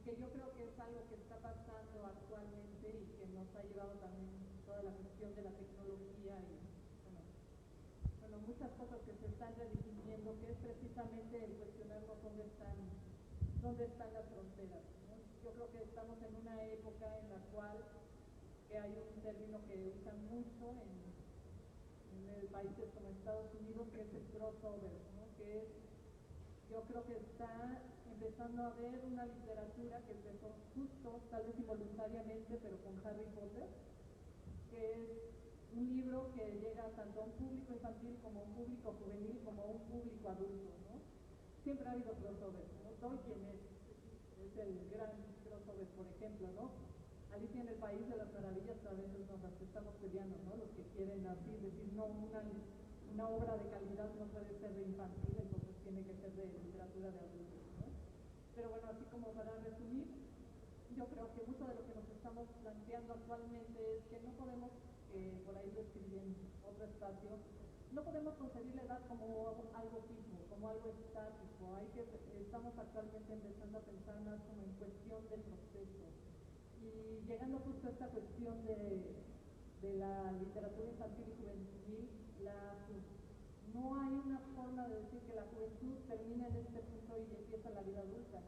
Yo creo que es algo que está pasando actualmente y que nos ha llevado también toda la cuestión de la tecnología y bueno, muchas cosas que se están redefiniendo, que es precisamente el cuestionarnos dónde están las fronteras, ¿no? Yo creo que estamos en una época en la cual que hay un término que usan mucho en países como Estados Unidos, que es el crossover, ¿no? Que es, yo creo que está empezando a haber una literatura que empezó justo, tal vez involuntariamente, pero con Harry Potter, que es un libro que llega tanto a un público infantil como a un público juvenil como a un público adulto, ¿no? Siempre ha habido crossover, ¿no? Tolkien es el gran crossover, por ejemplo, ¿no? Alicia en el País de las Maravillas a veces nos las estamos peleando, ¿no? Los que quieren así decir, no, una obra de calidad no puede ser de infantil, entonces tiene que ser de literatura de adultos, ¿no? Pero bueno, así como para resumir, yo creo que mucho de lo que nos estamos planteando actualmente es que no podemos, por ahí lo escribí en otro espacio, no podemos concebir la edad como algo fijo, como algo estático. Estamos actualmente empezando a pensar más como en cuestión del proceso. Y llegando justo a esta cuestión de la literatura infantil y juvenil, no hay una forma de decir que la juventud termina en este punto y empieza la vida adulta.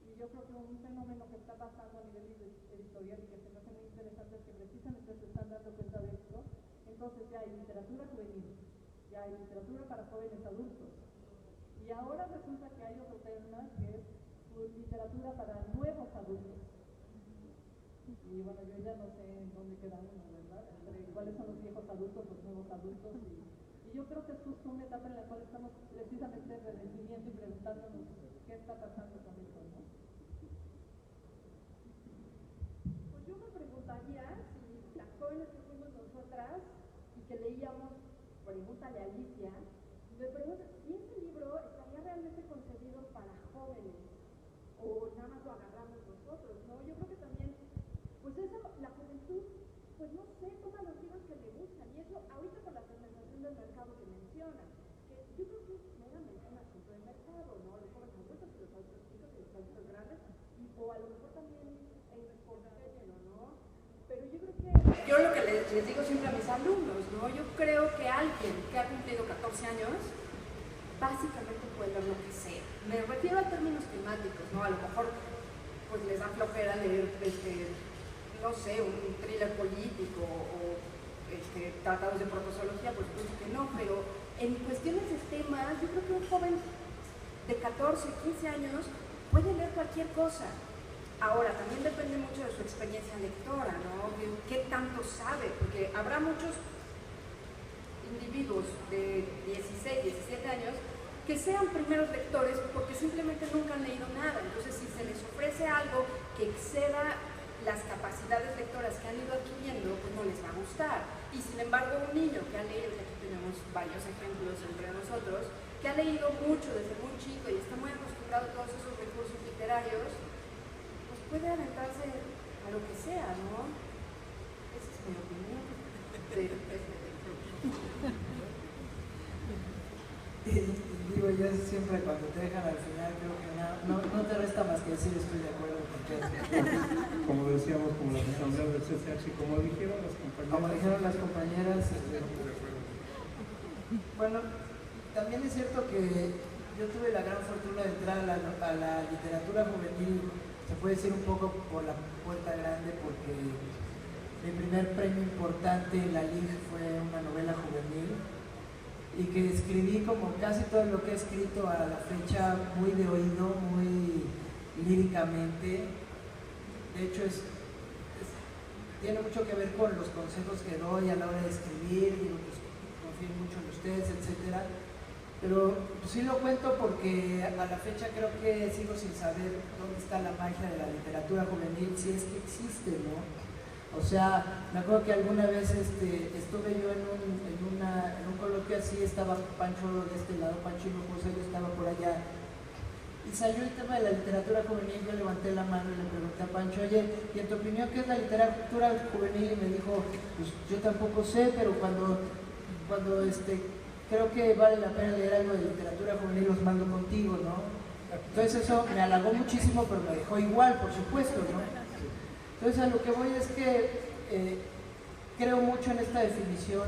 Y yo creo que un fenómeno que está pasando a nivel editorial y que se me hace muy interesante es que precisamente se están dando cuenta de esto. Entonces ya hay literatura juvenil, ya hay literatura para jóvenes adultos. Y ahora resulta que hay otro tema que es literatura para nuevos adultos. Y bueno, yo ya no sé en dónde queda uno, ¿verdad? Entre cuáles son los viejos adultos, los nuevos adultos. Y yo creo que es justo una etapa en la cual estamos precisamente redefiniendo y preguntándonos qué está pasando con esto, ¿no? Pues yo me preguntaría si las jóvenes que fuimos nosotras y que leíamos Pregúntale a Alicia, me pregunto si ese libro estaría realmente concebido para jóvenes o nada más lo agarramos nosotros, ¿no? Yo creo que también, pues eso, la juventud, pues no sé, toma los libros que le gustan y eso ahorita con la segmentación del mercado que mencionan, que yo creo que es meramente un asunto de mercado, ¿no? Los jóvenes adultos y los adultos chicos y los adultos grandes, o a lo mejor también por género, ¿no? Pero yo creo que... Yo lo que les digo siempre a mis alumnos, ¿no? Yo creo que alguien que ha cumplido 14 años básicamente puede leer lo que sea. Me refiero a términos temáticos, ¿no? A lo mejor pues les da flojera leer, no sé, un thriller político o tratados de protozoología, por supuesto que no, pero en cuestiones de temas, yo creo que un joven de 14, 15 años puede leer cualquier cosa. Ahora, también depende mucho de su experiencia lectora, ¿no? ¿Qué tanto sabe? Porque habrá muchos individuos de 16, 17 años que sean primeros lectores porque simplemente nunca han leído nada. Entonces, si se les ofrece algo que exceda las capacidades lectoras que han ido adquiriendo, pues no les va a gustar. Y sin embargo, un niño que ha leído, que aquí tenemos varios ejemplos entre nosotros, que ha leído mucho desde muy chico y está muy acostumbrado a todos esos recursos literarios, puede aventarse a lo que sea, ¿no? Esa es mi opinión. Digo, yo siempre cuando te dejan al final creo que no te resta más que decir estoy de acuerdo con que como decíamos, como las asambleas del CCH, como dijeron las compañeras. Como dijeron las compañeras, bueno, también es cierto que yo tuve la gran fortuna de entrar a la literatura juvenil, se puede decir un poco por la puerta grande, porque mi primer premio importante en la LIG fue una novela juvenil y que escribí como casi todo lo que he escrito a la fecha, muy de oído, muy líricamente. De hecho, tiene mucho que ver con los consejos que doy a la hora de escribir, digo, pues, confío mucho en ustedes, etcétera. Pero pues, sí lo cuento porque a la fecha creo que sigo sin saber dónde está la magia de la literatura juvenil, si es que existe, ¿no? O sea, me acuerdo que alguna vez estuve yo en un coloquio así, estaba Pancho de este lado, Pancho Hinojosa, yo estaba por allá, y salió el tema de la literatura juvenil. Yo levanté la mano y le pregunté a Pancho, oye, ¿y en tu opinión qué es la literatura juvenil? Y me dijo, pues yo tampoco sé, pero cuando creo que vale la pena leer algo de literatura juvenil, los mando contigo, ¿no? Entonces eso me halagó muchísimo, pero me dejó igual, por supuesto, ¿no? Entonces a lo que voy es que creo mucho en esta definición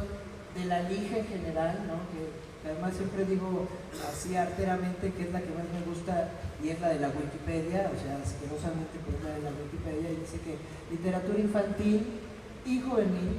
de la LIG en general, ¿no? Que además siempre digo así arteramente que es la que más me gusta y es la de la Wikipedia, o sea, asquerosamente pues es la de la Wikipedia, y dice que literatura infantil y juvenil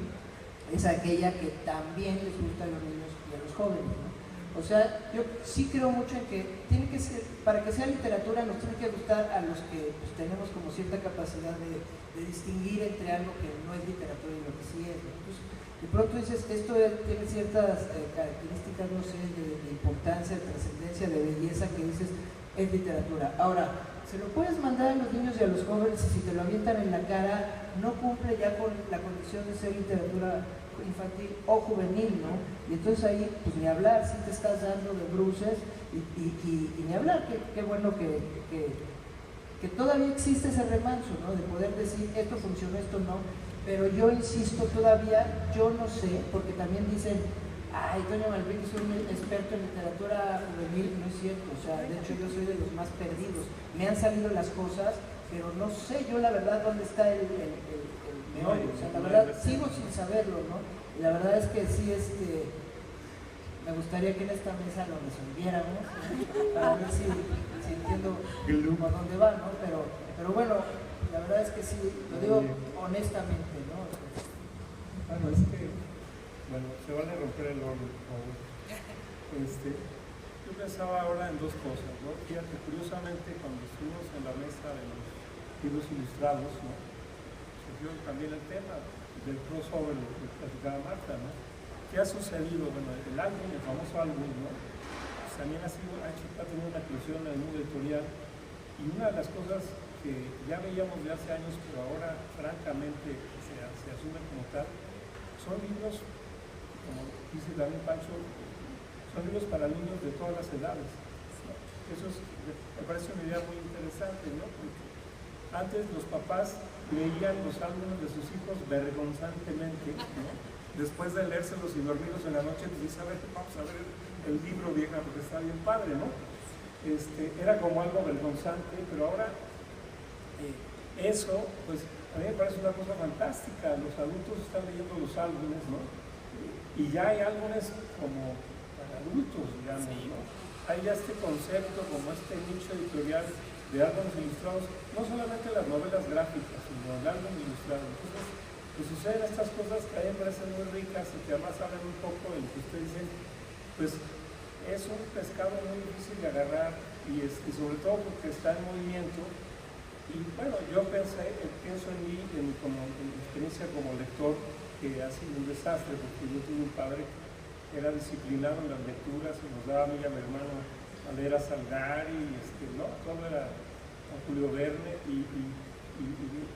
es aquella que también les gusta a los niños y a los jóvenes, ¿no? O sea, yo sí creo mucho en que tiene que ser, para que sea literatura nos tiene que gustar a los que pues, tenemos como cierta capacidad de distinguir entre algo que no es literatura y lo que sí es, ¿no? Entonces, de pronto dices, esto tiene ciertas características, no sé, de importancia, de trascendencia, de belleza, que dices, es literatura. Ahora, se lo puedes mandar a los niños y a los jóvenes y si te lo avientan en la cara, no cumple ya con la condición de ser literatura infantil o juvenil, ¿no? Y entonces ahí, pues ni hablar, si te estás dando de bruces y ni hablar, qué bueno que todavía existe ese remanso, ¿no? De poder decir, esto funcionó, esto no, pero yo insisto todavía, yo no sé, porque también dicen, ay, Toño Malvin es un experto en literatura juvenil, no es cierto, o sea, de hecho yo soy de los más perdidos, me han salido las cosas, pero no sé yo la verdad dónde está el meollo, o sea, la verdad sigo sin saberlo, ¿no? Y la verdad es que sí, me gustaría que en esta mesa lo resolviéramos, ¿no? Para ver si entiendo por dónde va, ¿no? Pero bueno, la verdad es que sí, lo digo honestamente, ¿no? Bueno, es que, se vale romper el horno, por favor. Yo pensaba ahora en dos cosas, ¿no? Fíjate, curiosamente, cuando estuvimos en la mesa de los libros ilustrados, ¿no? Surgió también el tema del crossover que platicaba Marta, ¿no? ¿Qué ha sucedido? Bueno, el álbum, el famoso álbum, ¿no? Pues también ha tenido una eclosión en el mundo editorial, y una de las cosas que ya veíamos de hace años, pero ahora francamente se asume como tal, son libros, como dice también Pancho, son libros para niños de todas las edades. Eso me parece una idea muy interesante, ¿no? Porque antes los papás leían los álbumes de sus hijos vergonzantemente, ¿no? Después de leérselos y dormirlos en la noche, pues dice, a ver, vamos a ver el libro, vieja, porque está bien padre, ¿no? Era como algo vergonzante, pero ahora eso, pues a mí me parece una cosa fantástica. Los adultos están leyendo los álbumes, ¿no? Y ya hay álbumes como para adultos, digamos, ¿no? Hay ya este concepto, como este nicho editorial de álbumes ilustrados, no solamente las novelas gráficas, sino el álbum ilustrado. Entonces, pues suceden estas cosas que a mí me parecen muy ricas y que además hablan un poco de lo que ustedes dicen, pues es un pescado muy difícil de agarrar y sobre todo porque está en movimiento. Y bueno, yo pienso en mí, en mi experiencia como lector, que ha sido un desastre, porque yo tuve un padre que era disciplinado en las lecturas y nos daba a mí y a mi hermano a leer a Salgari, ¿no? Todo era a Julio Verne y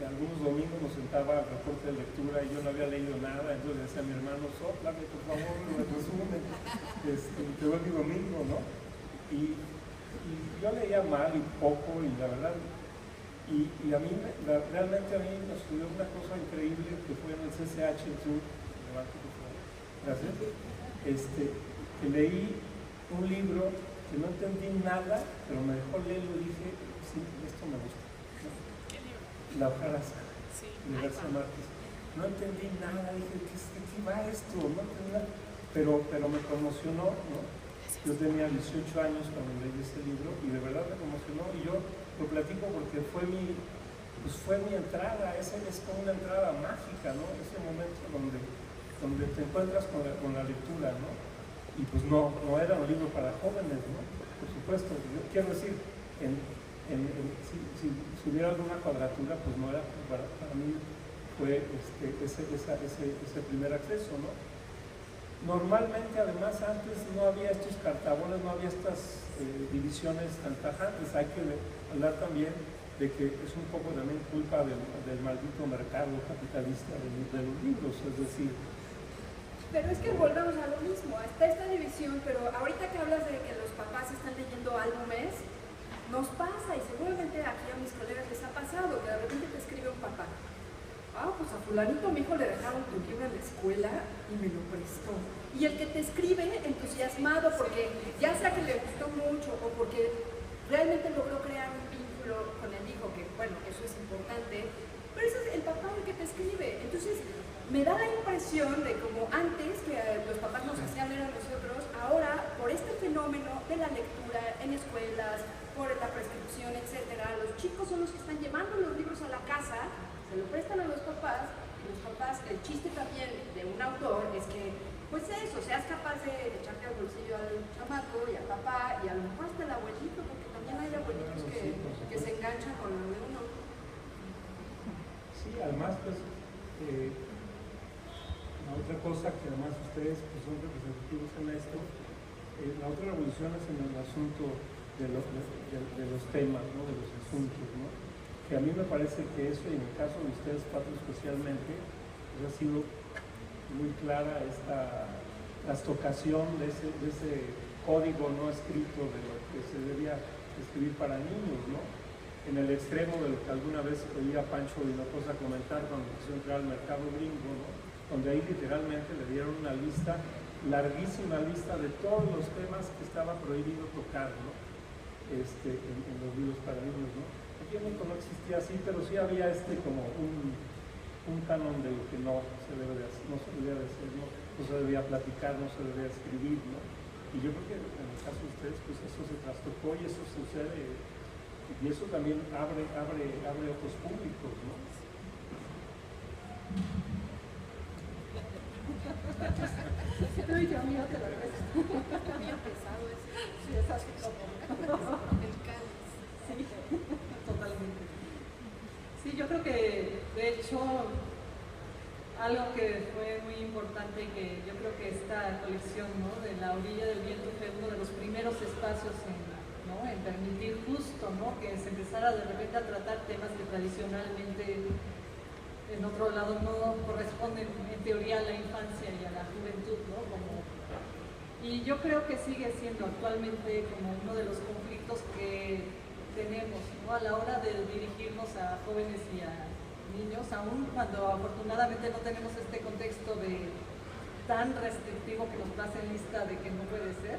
algunos domingos nos sentaba al reporte de lectura y yo no había leído nada, entonces le decía a mi hermano, sóplame por favor, me resumen, te doy mi domingo, ¿no? Y yo leía mal y poco, y la verdad Y a mí, realmente a mí me sucedió una cosa increíble que fue en el CCH, el Sur, gracias, que leí un libro que no entendí nada, pero me dejó leerlo y dije, sí, esto me gusta. La hojarasca, de García Márquez. No entendí nada, dije, ¿qué va esto? No entendí nada, pero me conmocionó, ¿no? Yo tenía 18 años cuando leí ese libro y de verdad me conmocionó, y yo lo platico porque fue mi entrada, es como una entrada mágica, ¿no? Ese momento donde te encuentras con la lectura, ¿no? Y pues no era un libro para jóvenes, ¿no? Por supuesto, yo quiero decir, si hubiera alguna cuadratura, pues no era, para mí fue ese primer acceso, ¿no? Normalmente, además, antes no había estos cartabones, no había estas divisiones tan tajantes. Hay que hablar también de que es un poco también culpa del maldito mercado capitalista de los libros, es decir... Pero es que volvemos a lo mismo, está esta división, pero ahorita que hablas de que los papás están leyendo álbumes, nos pasa, y seguramente aquí a mis colegas les ha pasado, que de repente te escribe un papá. Pues a fulanito mi hijo le dejaron tu libro en la escuela y me lo prestó. Y el que te escribe entusiasmado porque ya sea que le gustó mucho o porque realmente logró crear un vínculo con el hijo, que bueno, eso es importante, pero ese es el papá el que te escribe. Entonces me da la impresión de como antes que los papás nos hacían leer a nosotros, ahora por este fenómeno de la lectura en escuelas, por la prescripción, etcétera, los chicos son los que están llevando los libros a la casa, se lo prestan a los papás, y los papás, el chiste también de un autor es que, pues eso, seas capaz de echarte al bolsillo al chamaco y al papá, y a lo mejor hasta el abuelito, porque también hay abuelitos que se enganchan con lo de uno. Sí, además, pues, la otra cosa que además ustedes pues, son representativos en esto, la otra revolución es en el asunto de los temas, ¿no? De los asuntos, ¿no? Que a mí me parece que eso, y en el caso de ustedes cuatro especialmente, pues ha sido muy clara esta trastocación de ese código no escrito de lo que se debía escribir para niños, ¿no? En el extremo de lo que alguna vez oía Pancho Hinojosa comentar cuando quiso entrar al mercado gringo, ¿no? Donde ahí literalmente le dieron una lista, larguísima lista de todos los temas que estaba prohibido tocar, ¿no? En los libros para niños, ¿no? Aquí en México no existía así, pero sí había como un canon de lo que no se debía hacer, no se debía platicar, no se debía escribir, ¿no? Y yo creo que en el caso de ustedes, pues eso se trastocó y eso sucede, y eso también abre otros públicos, ¿no? Tú y yo, mío, te lo ves. Bien pesado ese. Sí, es así como... El cáliz. Sí, totalmente. Sí, yo creo que, de hecho, algo que fue muy importante, que yo creo que esta colección, ¿no? De La orilla del viento fue uno de los primeros espacios en permitir justo, ¿no? Que se empezara de repente a tratar temas que tradicionalmente en otro lado no corresponden en teoría a la infancia y a la juventud, ¿no? Y yo creo que sigue siendo actualmente como uno de los conflictos que tenemos, ¿no? A la hora de dirigirnos a jóvenes y a niños, aún cuando afortunadamente no tenemos este contexto tan restrictivo que nos pasa en lista de que no puede ser.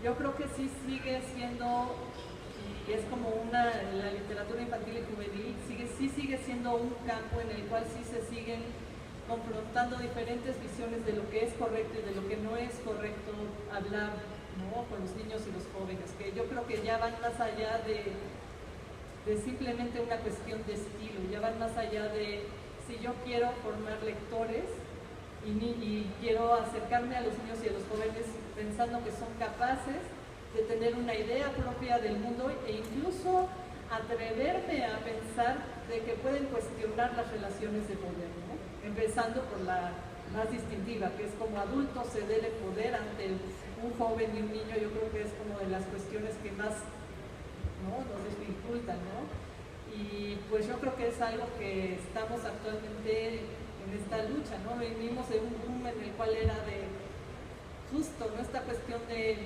Yo creo que sí sigue siendo, y es como la literatura infantil y juvenil, sí sigue siendo un campo en el cual sí se siguen confrontando diferentes visiones de lo que es correcto y de lo que no es correcto hablar, ¿no? Con los niños y los jóvenes, que yo creo que ya van más allá de simplemente una cuestión de estilo, ya van más allá de si yo quiero formar lectores y quiero acercarme a los niños y a los jóvenes pensando que son capaces de tener una idea propia del mundo e incluso atreverme a pensar de que pueden cuestionar las relaciones de poder, ¿no? Empezando por la más distintiva, que es como adulto ceder el poder ante un joven y un niño. Yo creo que es como de las cuestiones que más, ¿no? Nos dificultan, ¿no? Y pues yo creo que es algo que estamos actualmente en esta lucha, ¿no? Venimos de un boom en el cual era de justo, ¿no? Esta cuestión de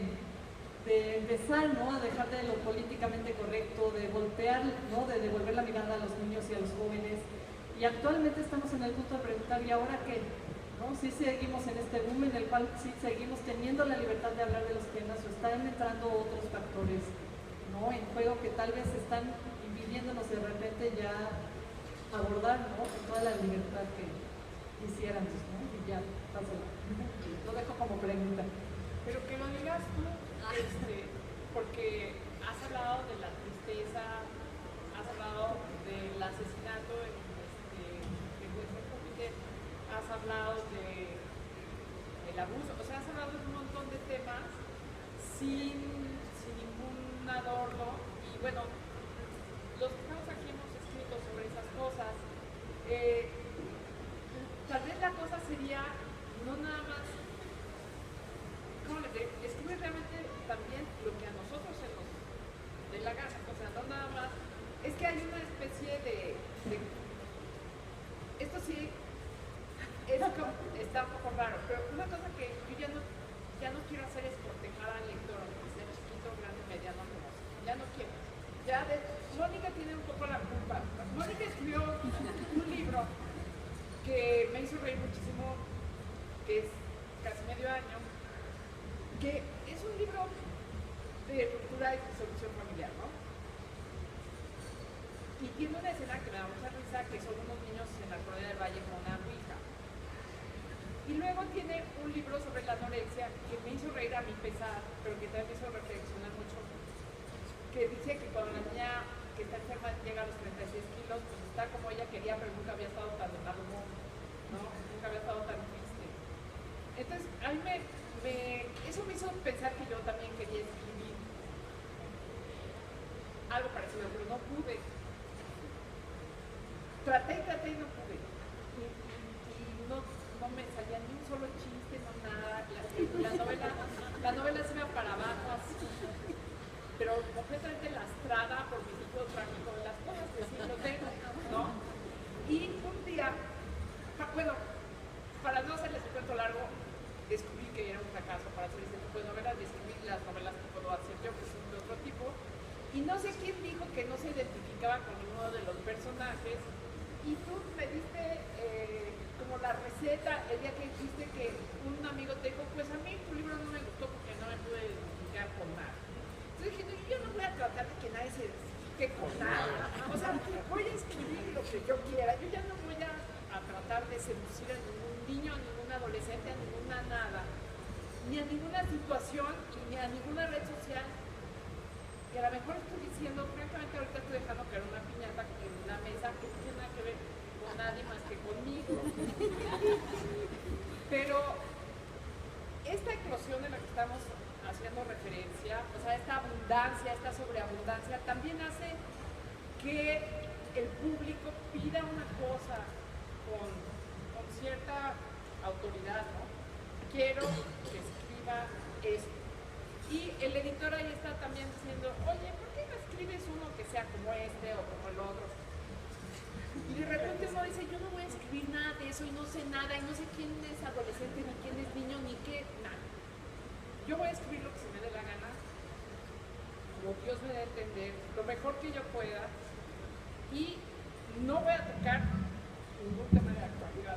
de empezar, ¿no?, a dejar de lo políticamente correcto, de voltear, ¿no?, de devolver la mirada a los niños y a los jóvenes. Y actualmente estamos en el punto de preguntar, ¿y ahora qué? ¿No? Si seguimos en este boom en el cual sí seguimos teniendo la libertad de hablar de los temas, o están entrando otros factores, ¿no?, en juego que tal vez están impidiéndonos de repente ya abordar, ¿no?, con toda la libertad que quisiéramos, ¿no? Y ya, pásalo. Lo dejo como pregunta. Pero que lo digas tú, porque has hablado de la tristeza, has hablado del asesinato en vuestro comité, has hablado del abuso, o sea, has hablado de un montón de temas sin ningún adorno. Y bueno, los que estamos aquí hemos escrito sobre esas cosas. Tal vez la cosa sería no nada más, ¿cómo le diré? Escribe realmente también lo que a nosotros se nos dé la gana, o sea, no nada más. Es que hay una especie de esto sí está un poco raro, pero una cosa que yo ya no quiero hacer es cortejar al lector, aunque sea chiquito, grande, mediano, como ya no quiero. Mónica tiene un poco la culpa. Mónica escribió un libro que me hizo reír muchísimo, que es casi medio año, que es un libro de ruptura y disolución familiar, ¿no? Y tiene una escena que me da mucha risa, que son unos niños en la colonia del Valle con una ouija. Y luego tiene un libro sobre la anorexia que me hizo reír a mi pesar, pero que también me hizo reflexionar mucho, que dice que cuando la niña que está enferma llega a los 36 kilos, pues está como ella quería, pero nunca había estado tan de mal humor, ¿no? Nunca había estado tan triste. Entonces, a mí eso me hizo pensar que yo también quería escribir algo parecido, pero no pude. Traté y no pude. Y no me salía ni un solo chiste, no nada. La novela se iba para abajo así, pero completamente lastrada por mi tipo trágico de las cosas que sí lo tengo, ¿no? Y un día, bueno, para no hacerles un cuento largo, descubrí que era un fracaso para hacer este tipo de novelas, descubrí las novelas que puedo hacer yo, que son de otro tipo, y no sé quién dijo que no se identificaba con ninguno de los personajes, y tú me diste como la receta el día que dijiste que un amigo te dijo, pues a mí tu libro no me gustó porque no me pude identificar con nada. Entonces dije, no, yo no voy a tratar de que nadie se identifique con nada, o sea, voy a escribir lo que yo quiera, yo ya no voy a tratar de seducir a ningún niño, a ningún adolescente, a ninguna nada, ni a ninguna situación, ni a ninguna red social. Y a lo mejor estoy diciendo, francamente ahorita estoy dejando caer una piñata en una mesa que no tiene nada que ver con nadie más que conmigo. Pero esta eclosión de la que estamos haciendo referencia, o sea, esta abundancia, esta sobreabundancia, también hace que el público pida una cosa con cierta autoridad, ¿no? Quiero que escriba esto. Y el editor ahí está también diciendo, oye, ¿por qué no escribes uno que sea como este o como el otro? Y de repente uno dice, yo no voy a escribir nada de eso y no sé nada y no sé quién es adolescente, ni quién es niño, ni qué, nada. Yo voy a escribir lo que se me dé la gana, como Dios me dé a entender, lo mejor que yo pueda, y no voy a tocar ningún tema de actualidad.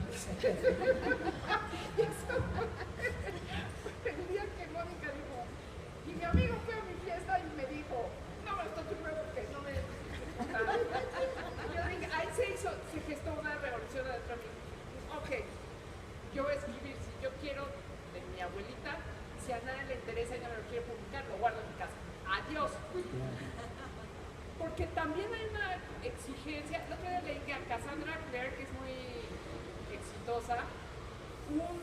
El día que Mónica dijo, y mi amigo fue a mi fiesta y me dijo, no me gustó tu juego porque no me gustaba. Yo dije, ahí se gestó una revolución dentro de mí. Ok, yo voy a escribir, si yo quiero, de mi abuelita, si a nadie le interesa y no me lo quiere publicar, lo guardo en mi casa. Adiós. Porque también hay una exigencia, el otro día leí que a Cassandra Clare, que es muy exitosa, un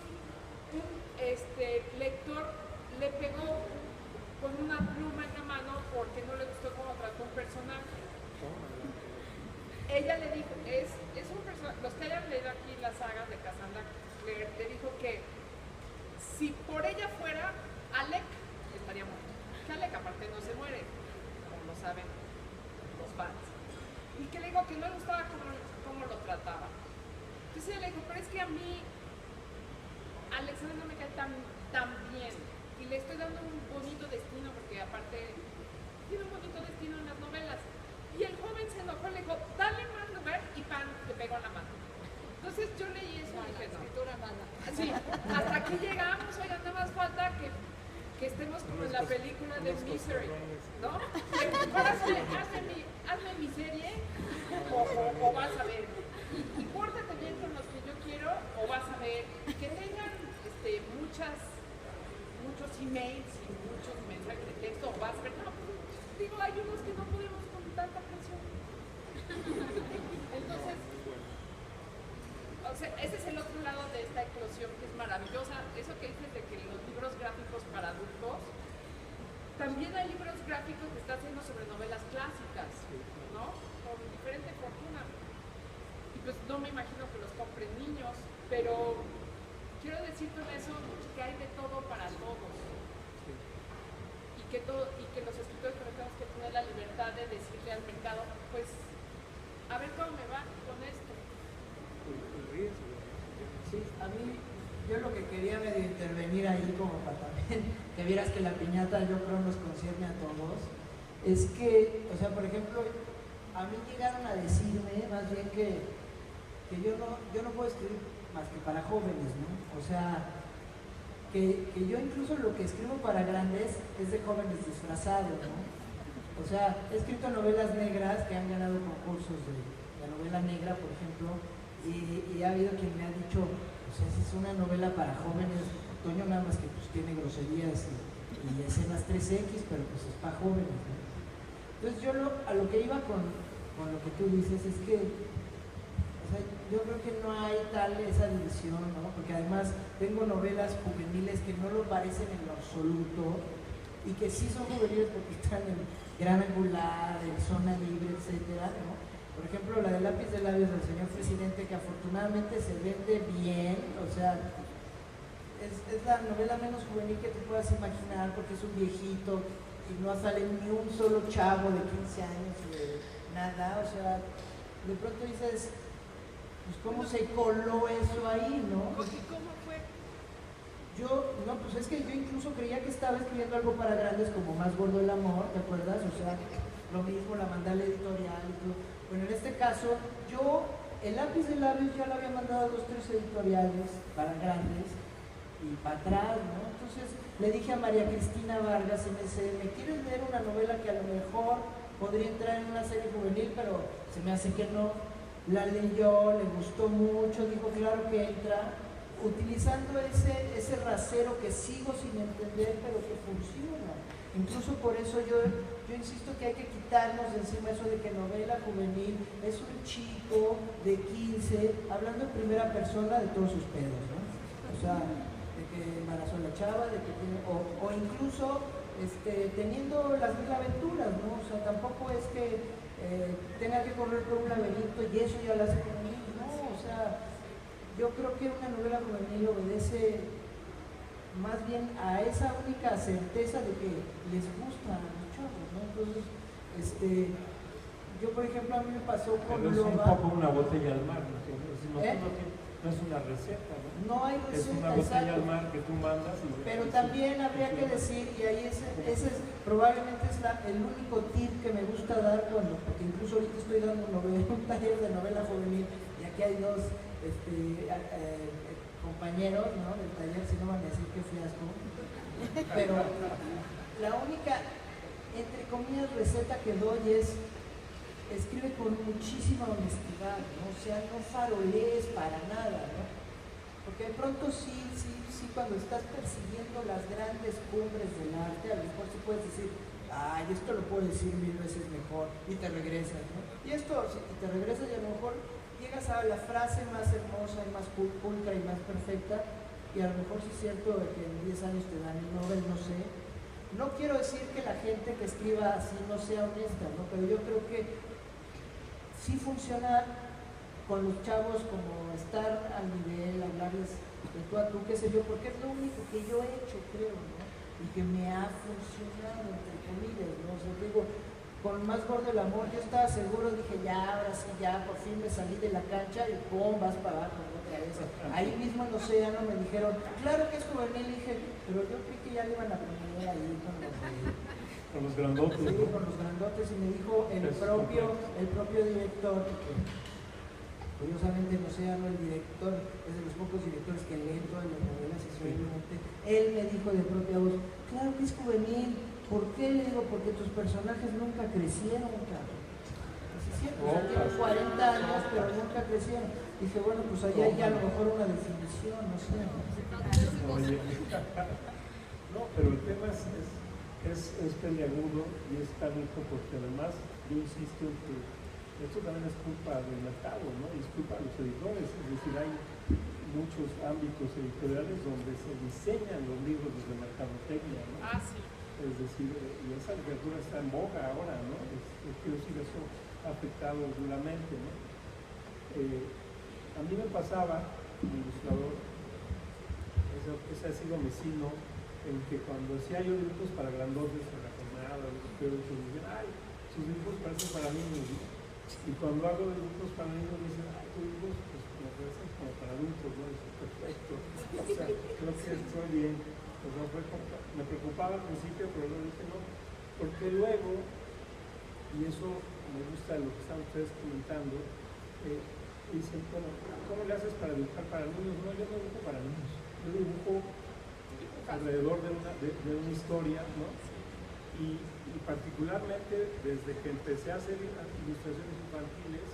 lector le pegó con una pluma en la mano porque no le gustó cómo trató un personaje. Ella le dijo, es un personaje, los que hayan leído aquí las sagas de Cassandra Clare, le dijo que si por ella fuera, Alec estaría muerto. Que Alec aparte no se muere, como lo saben los fans. Y que le dijo que no le gustaba cómo lo trataba. Entonces ella le dijo, pero es que a mí Alexander no me cae tan bien. y le estoy dando un bonito destino, porque aparte tiene un bonito destino en las novelas. Y el joven se enojó, le dijo, dale más lugar, y pan, le pegó en la mano. Entonces yo leí eso y dije, no. Escritura mala. Sí, hasta aquí llegamos, oigan, nada más falta que estemos como en la película de Misery, ¿no? Ahora sí, hazme mi serie o vas a ver. Y pórtate bien con los que yo quiero o vas a ver. Y que tengan muchos emails y muchos mensajes de texto o vas a ver. No, pues, digo, hay unos que no podemos con tanta presión. Entonces, o sea, ese es el otro lado de esta eclosión que es maravillosa. Eso que dices de que los libros gráficos para adultos, también hay libros gráficos que están haciendo sobre novelas clásicas, ¿no? Con diferente fortuna. Y pues no me imagino que los compren niños, pero quiero decir con eso que hay de todo para todos. Y que los escritores tenemos que tener la libertad de decirle al mercado, pues, a ver cómo me va con esto. Sí, a mí, yo lo que quería medio intervenir ahí como para también que vieras que la piñata yo creo nos concierne a todos, es que, o sea, por ejemplo, a mí llegaron a decirme más bien que yo no puedo escribir más que para jóvenes, ¿no? O sea, que yo incluso lo que escribo para grandes es de jóvenes disfrazados, ¿no? O sea, he escrito novelas negras que han ganado concursos de la novela negra, por ejemplo, y ha habido quien me ha dicho, o sea, es una novela para jóvenes, Toño nada más que pues tiene groserías y escenas 3X, pero pues es para jóvenes, ¿no? Entonces yo a lo que iba con lo que tú dices es que, o sea, yo creo que no hay esa división, ¿no? Porque además tengo novelas juveniles que no lo parecen en lo absoluto y que sí son juveniles porque están en Gran Angular, en Zona Libre, etcétera, ¿no? Por ejemplo, la de Lápiz de Labios del señor presidente, que afortunadamente se vende bien, o sea, es la novela menos juvenil que te puedas imaginar porque es un viejito y no sale ni un solo chavo de 15 años de nada, o sea, de pronto dices, pues cómo se coló eso ahí, ¿no? ¿Y cómo fue? Pues es que yo incluso creía que estaba escribiendo algo para grandes como Más Gordo el Amor, ¿te acuerdas? O sea, lo mismo, la mandé a la editorial y todo. Bueno, en este caso, el Lápiz de Labios ya lo había mandado a 2 o 3 editoriales para grandes y para atrás, ¿no? Entonces le dije a María Cristina Vargas, ¿me quieres leer una novela que a lo mejor podría entrar en una serie juvenil? Pero se me hace que no. La leyó, le gustó mucho, dijo claro que entra, utilizando ese rasero que sigo sin entender, pero que funciona. Incluso por eso yo insisto que hay que quitarnos de encima eso de que novela juvenil es un chico de 15 hablando en primera persona de todos sus pedos, ¿no? O sea, de que embarazó a la chava, de que tiene, o incluso teniendo las 1000 aventuras, ¿no? O sea, tampoco es que tenga que correr por un laberinto y eso ya lo hace juvenil, no, o sea, yo creo que una novela juvenil obedece más bien a esa única certeza de que les gusta a los chavos, ¿no? Entonces, yo por ejemplo a mí me pasó con Pero es un Loba. poco una botella al mar, ¿no? No es una receta, ¿no? No hay receta, es una botella exacto. al mar que tú mandas y... Pero también habría que decir, y ahí probablemente es el único tip que me gusta dar porque incluso ahorita estoy dando un taller de novela juvenil y aquí hay 2 compañeros, ¿no? Del taller, si no van a decir qué fiasco. Pero la única, entre comillas, receta que doy es escribe con muchísima honestidad, ¿no? O sea, no farolees para nada, ¿no? Porque de pronto sí, cuando estás persiguiendo las grandes cumbres del arte, a lo mejor sí puedes decir, ay, esto lo puedo decir 1000 veces mejor, y te regresas, ¿no? Y te regresas y a lo mejor llegas a la frase más hermosa y más pulcra y más perfecta, y a lo mejor sí es cierto que en 10 años te dan el Nobel, no sé. No quiero decir que la gente que escriba así no sea honesta, ¿no? Pero yo creo que sí funciona con los chavos como estar al nivel, hablarles de tú a tú, qué sé yo, porque es lo único que yo he hecho, creo, ¿no? Y que me ha funcionado, entre comillas, ¿no? O sea, digo, con Más Gordo el Amor, yo estaba seguro, dije, ya, ahora sí, ya, por fin me salí de la cancha y pum, vas para abajo otra vez. Ahí mismo en Océano me dijeron, claro que es juvenil, dije, pero yo creí que ya le iban a poner ahí con los grandotes. Sí, con los grandotes, y me dijo el propio director, que curiosamente en Océano el director es de los pocos directores que leen todas las novelas israelíes, él me dijo de propia voz, claro que es juvenil. ¿Por qué? Le digo, porque tus personajes nunca crecieron, cabrón. Así es cierto, tienen 40 años, pero nunca crecieron. Dije, bueno, pues allá hay a lo mejor una definición, no sé. Oye, no, pero el tema es peliagudo y es canijo porque además yo insisto en que esto también es culpa del mercado, ¿no? Y es culpa de los editores, es decir, hay muchos ámbitos editoriales donde se diseñan los libros desde mercadotecnia, ¿no? Ah, sí. Es decir, y esa literatura está en boga ahora, ¿no? Quiero decir, eso ha afectado duramente, ¿no? A mí me pasaba, como ilustrador, ese ha sido mi sino, en que cuando hacía yo dibujos para grandotes en la jornada, los periódicos me dicen, ay, sus dibujos parecen para niños, ¿no? Y cuando hago dibujos para niños, me dicen, ay, tus dibujos pues me parecen como para adultos, ¿no? Eso es perfecto. O sea, creo que estoy bien. Pues no me preocupaba al principio, pero luego dije no, porque luego, y eso me gusta lo que están ustedes comentando, dicen, bueno, ¿cómo le haces para dibujar para niños? No, yo no dibujo para niños, yo dibujo alrededor de una historia, ¿no? Y particularmente desde que empecé a hacer ilustraciones infantiles,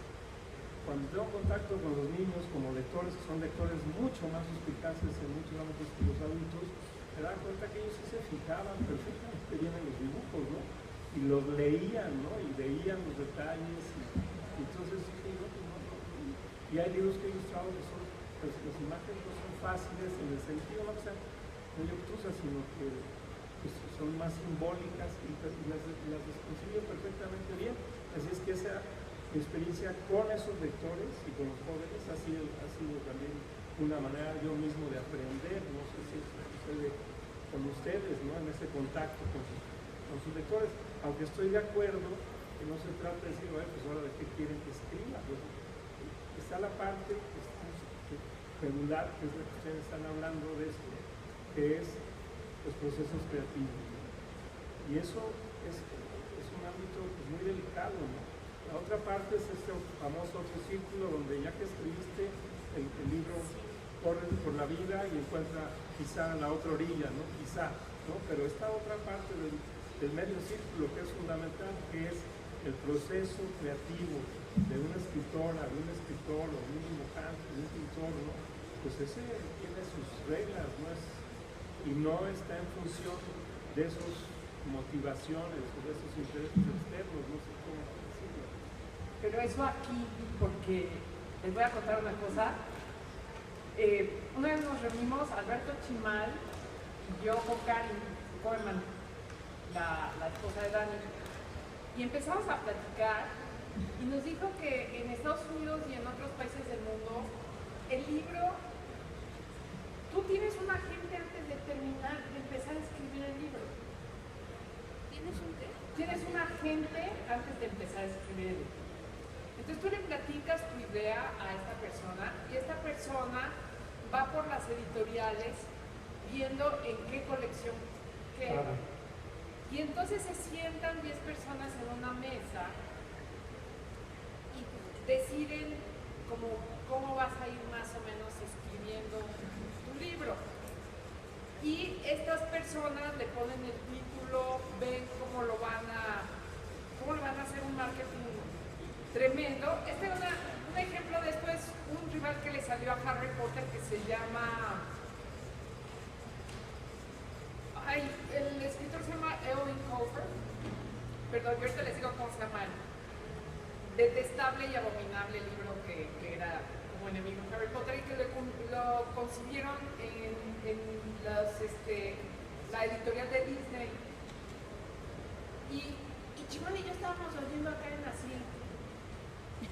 cuando tengo contacto con los niños como lectores, que son lectores mucho más suspicaces en muchos ámbitos que los adultos, me dan cuenta que ellos sí se fijaban perfectamente bien en los dibujos, ¿no? Y los leían, ¿no? Y veían los detalles, y entonces, y hay libros que he ilustrado que son, pues, las imágenes no son fáciles en el sentido, no que sean muy obtusas, sino que pues, son más simbólicas y las desconsigo perfectamente bien. Así es que esa experiencia con esos lectores y con los jóvenes ha sido también una manera yo mismo de aprender, no sé si sucede con ustedes, ¿no? En ese contacto con sus lectores, aunque estoy de acuerdo que no se trata de decir, bueno, pues ahora de qué quieren que escriba, pues, está la parte regular, que es la que ustedes están hablando de esto, que es los procesos creativos, ¿no? Y eso es un ámbito pues, muy delicado, ¿no? La otra parte es este famoso otro círculo donde ya que escribiste el libro corre por la vida y encuentra quizá la otra orilla, ¿no? Quizá, ¿no? Pero esta otra parte del medio círculo que es fundamental, que es el proceso creativo de una escritora, de un escritor, o de un dibujante, de un pintor, ¿no? Pues ese tiene sus reglas, ¿no? Y no está en función de esas motivaciones o de esos intereses externos, no sé cómo decirlo. Pero eso aquí, porque les voy a contar una cosa. Una vez nos reunimos, Alberto Chimal y yo con Karin Koeman, la esposa de Dani, y empezamos a platicar y nos dijo que en Estados Unidos y en otros países del mundo el libro, tú tienes un agente antes de terminar, de empezar a escribir el libro. ¿Tienes un qué? Tienes un agente antes de empezar a escribir el libro. Entonces tú le platicas tu idea a esta persona y esta persona va por las editoriales viendo en qué colección queda. Claro. Y entonces se sientan 10 personas en una mesa y deciden cómo vas a ir más o menos escribiendo tu libro. Y estas personas le ponen el título, ven cómo le van a hacer un marketing tremendo. Este es un ejemplo de esto, es un rival que le salió a Harry Potter que se llama... el escritor se llama Eoin Colfer. Perdón, yo ahorita les digo cómo se llama el detestable y abominable libro que era como enemigo de Harry Potter y que lo consiguieron en la editorial de Disney. Y Chimal y yo estábamos oyendo acá en así.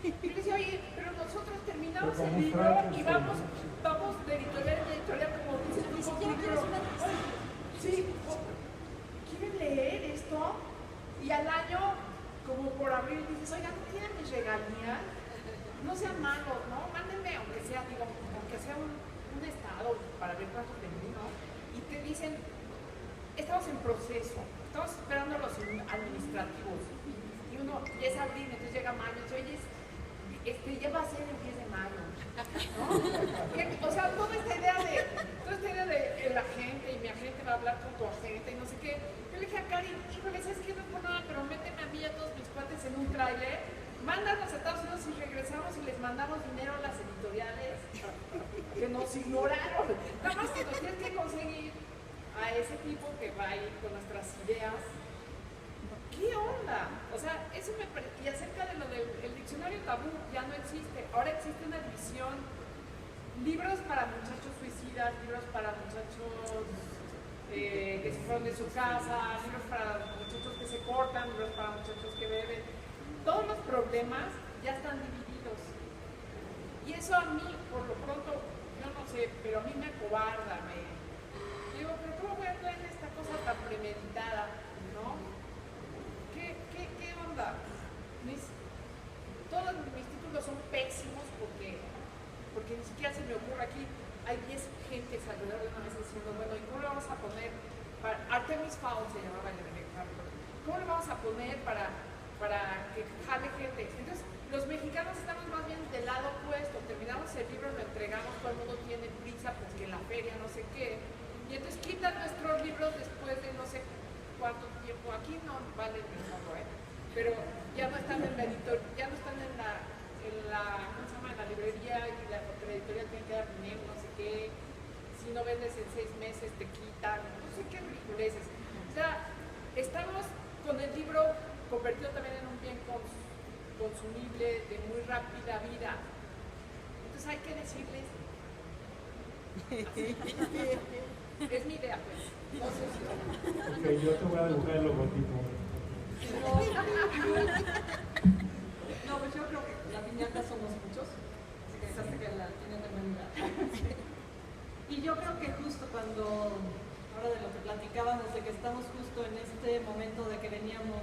Y le decía, oye, pero nosotros terminamos el libro y vamos de editorial en editorial como dices, Ni siquiera quieres una sí, ¿quieren leer esto? Y al año como por abril dices, oiga, ¿no tienen mis regalías? No sean malos, ¿no? Mándenme, aunque sea, digo, aunque sea un estado para ver cuánto vendí, ¿no? Y te dicen, estamos en proceso, estamos esperando los administrativos. Y uno, ya es abril, entonces llega mayo, entonces, oye, ya va a ser el 10 de mayo, ¿no? O sea, toda esta idea de el agente, y mi agente va a hablar con tu agente, y no sé qué. Yo le dije a Karin, híjole, ¿sabes qué? No es por nada, pero méteme a mí y a todos mis cuates en un tráiler, mándanos a Estados Unidos y regresamos y les mandamos dinero a las editoriales que nos ignoraron. Nada más que nos tienes que conseguir a ese tipo que va a ir con nuestras ideas. ¿Qué onda? O sea, eso me parece. Y acerca de lo del diccionario tabú, ya no existe. Ahora existe una división: libros para muchachos suicidas, libros para muchachos que se fueron de su casa, libros para muchachos que se cortan, libros para muchachos que beben. Todos los problemas ya están divididos. Y eso a mí, por lo pronto, yo no sé, pero a mí me acobarda. Digo, pero ¿cómo voy a traer esta cosa tan premeditada? ¿No? ¿Qué onda? Todos mis títulos son pésimos porque ni siquiera se me ocurre. Aquí hay 10 gentes alrededor de una mesa diciendo, bueno, ¿y cómo le vamos a poner? Artemis Fowl se llamaba el ejemplo. ¿Cómo le vamos a poner para que jale gente? Entonces, los mexicanos estamos más bien del lado opuesto. Terminamos el libro, lo entregamos, todo el mundo tiene prisa, pues que en la feria, no sé qué. Y entonces quitan nuestros libros después de no sé cuánto tiempo. Aquí no vale ni modo, pero ya no están en la editorial, ya no están en la ¿cómo se llama? En la librería, y la editorial tiene que dar dinero, no sé qué. Si no vendes en 6 meses te quitan, no sé qué ridiculeces. O sea, estamos con el libro convertido también en un bien consumible de muy rápida vida. Entonces hay que decirles. Es mi idea, pues. No sé si. Ok, yo te voy a dibujar el logotipo. No, pues yo creo que la piñata somos muchos, así que esa que la tienen de humanidad. Y yo creo que justo cuando, ahora de lo que platicábamos, de que estamos justo en este momento de que veníamos,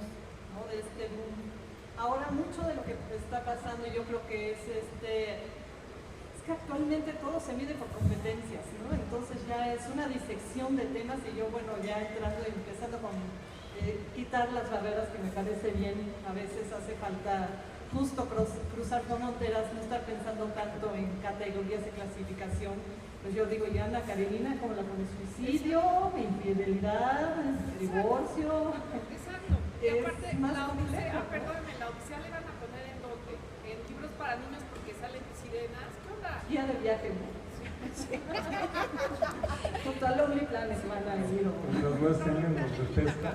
¿no? De este boom, ahora mucho de lo que está pasando, yo creo que es que actualmente todo se mide por competencias, ¿no? Entonces ya es una disección de temas y yo, bueno, ya entrando y empezando con quitar las barreras que me parece bien, a veces hace falta justo cruzar fronteras, no estar pensando tanto en categorías de clasificación. Pues yo digo, ya Ana Karenina, como la pone suicidio, infidelidad, divorcio. Exacto. Y aparte, más la Odisea, complejo, perdónenme, la Odisea le van a poner en dónde? En libros para niños porque salen sirenas. ¿Qué onda? Guía de viaje, ¿no? Junto a Lonely Planet van a ir. Los nuevos tienen los de pesca.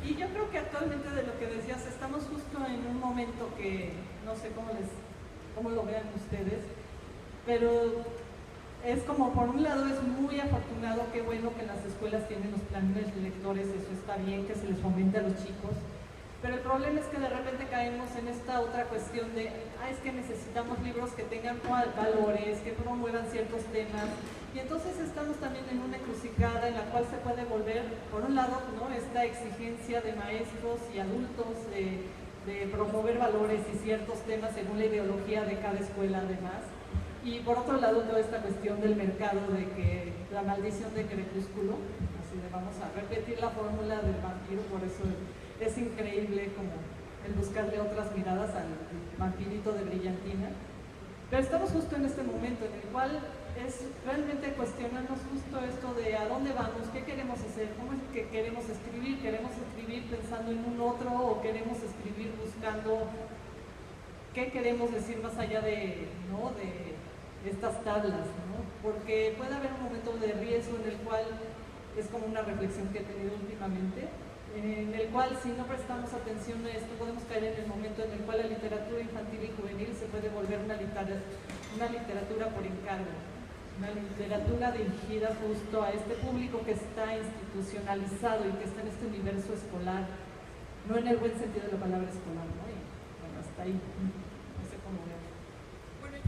Y yo creo que actualmente, de lo que decías, estamos justo en un momento que no sé cómo lo vean ustedes, pero es como, por un lado es muy afortunado, qué bueno que las escuelas tienen los planes de lectores, eso está bien, que se les fomente a los chicos, pero el problema es que de repente caemos en esta otra cuestión de, es que necesitamos libros que tengan valores, que promuevan ciertos temas, y entonces estamos también en una encrucijada en la cual se puede volver, por un lado, ¿no? Esta exigencia de maestros y adultos de promover valores y ciertos temas según la ideología de cada escuela además, y por otro lado toda esta cuestión del mercado, de que la maldición de Crepúsculo, así de vamos a repetir la fórmula del vampiro, por eso es increíble como el buscarle otras miradas al vampirito de brillantina. Pero estamos justo en este momento en el cual es realmente cuestionarnos justo esto de a dónde vamos, qué queremos hacer, cómo es que queremos escribir pensando en un otro, o queremos escribir buscando qué queremos decir más allá de, ¿no? de estas tablas, ¿no? Porque puede haber un momento de riesgo en el cual es como una reflexión que he tenido últimamente, en el cual si no prestamos atención a esto podemos caer en el momento en el cual la literatura infantil y juvenil se puede volver una literatura por encargo, una literatura dirigida justo a este público que está institucionalizado y que está en este universo escolar, no en el buen sentido de la palabra escolar, ¿no? Y bueno, hasta ahí, no sé cómo veo. Bueno,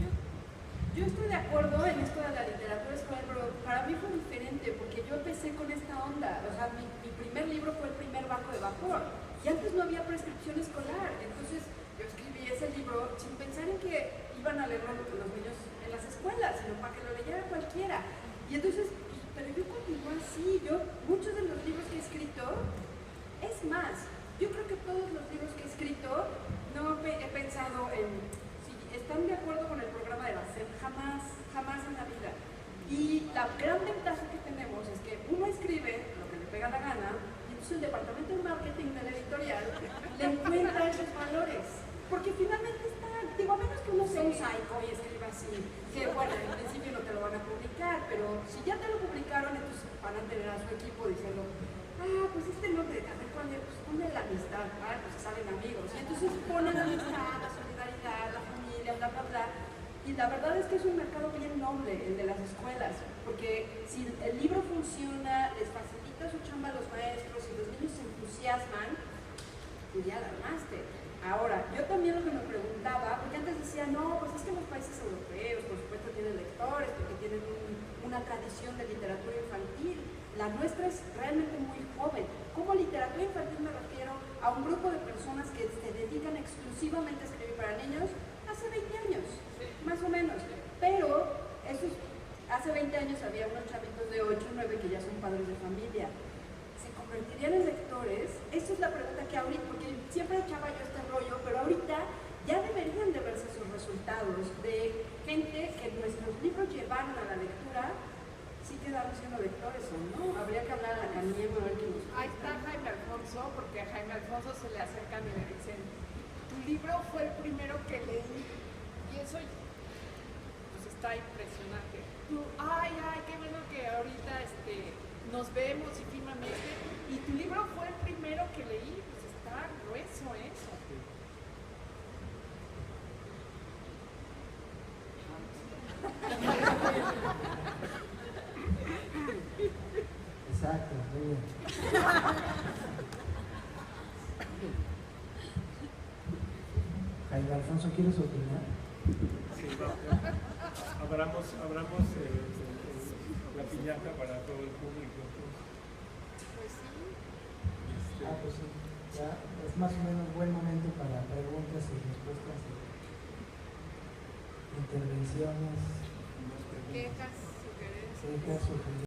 yo estoy de acuerdo en esto de la literatura escolar, pero para mí fue diferente porque yo empecé con esta onda. O sea, mi primer libro fue El primer barco de vapor. Y antes no había formación escolar. Entonces, yo escribí ese libro sin pensar en que iban a leerlo los niños en las escuelas, sino para que lo leyera cualquiera. Y entonces, pero yo continúo así. Muchos de los libros que he escrito, es más, yo creo que todos los libros que he escrito, no he pensado en si están de acuerdo con el programa de la SEP, jamás en la vida. Y la gran ventaja que tenemos es que uno escribe lo que le pega la gana, y entonces el departamento de marketing de la editorial le encuentra esos valores. Porque finalmente están, digo, a menos que uno sea un psycho y escriba así, que bueno, en principio no te lo van a publicar, pero si ya te lo publicaron, entonces van a tener a su equipo diciendo, pues este nombre, a ver cuál es, pues ponle la amistad, pues saben amigos. Y entonces ponen la amistad, la solidaridad, la familia, bla, bla, bla. Y la verdad es que es un mercado bien noble, el de las escuelas, porque si el libro funciona, les facilita su chamba a los maestros y los niños se entusiasman, pues ya la armaste. Ahora, yo también lo que me preguntaba, porque antes decía, no, pues es que los países europeos, por supuesto, tienen lectores, porque tienen una tradición de literatura infantil. La nuestra es realmente muy joven. Como literatura infantil me refiero a un grupo de personas que se dedican exclusivamente a escribir para niños hace 20 años, más o menos. Pero hace 20 años había unos chavitos de 8 o 9 que ya son padres de familia. ¿Se convertirían en lectores? Esa es la pregunta que ahorita, porque siempre echaba yo este rollo, pero ahorita ya deberían de verse sus resultados de gente que nuestros libros llevaron a la lectura. Sí quedaron siendo lectores o no, habría que hablar a la Canilla a ver qué nos cuenta. Ahí está Jaime Alfonso, porque a Jaime Alfonso se le acercan y le dicen, tu libro fue el primero que leí, y eso pues está impresionante. Tú, ay, qué bueno que ahorita nos vemos y firman y tu libro fue el primero que leí, pues está grueso eso. Exacto, muy bien. Jaime Alfonso, ¿quieres opinar? Sí, abramos la piñata para todo el público. Pues sí. Pues sí, ya es más o menos buen momento para preguntas y respuestas, intervenciones, Quejas, sugerencias. sugerencias.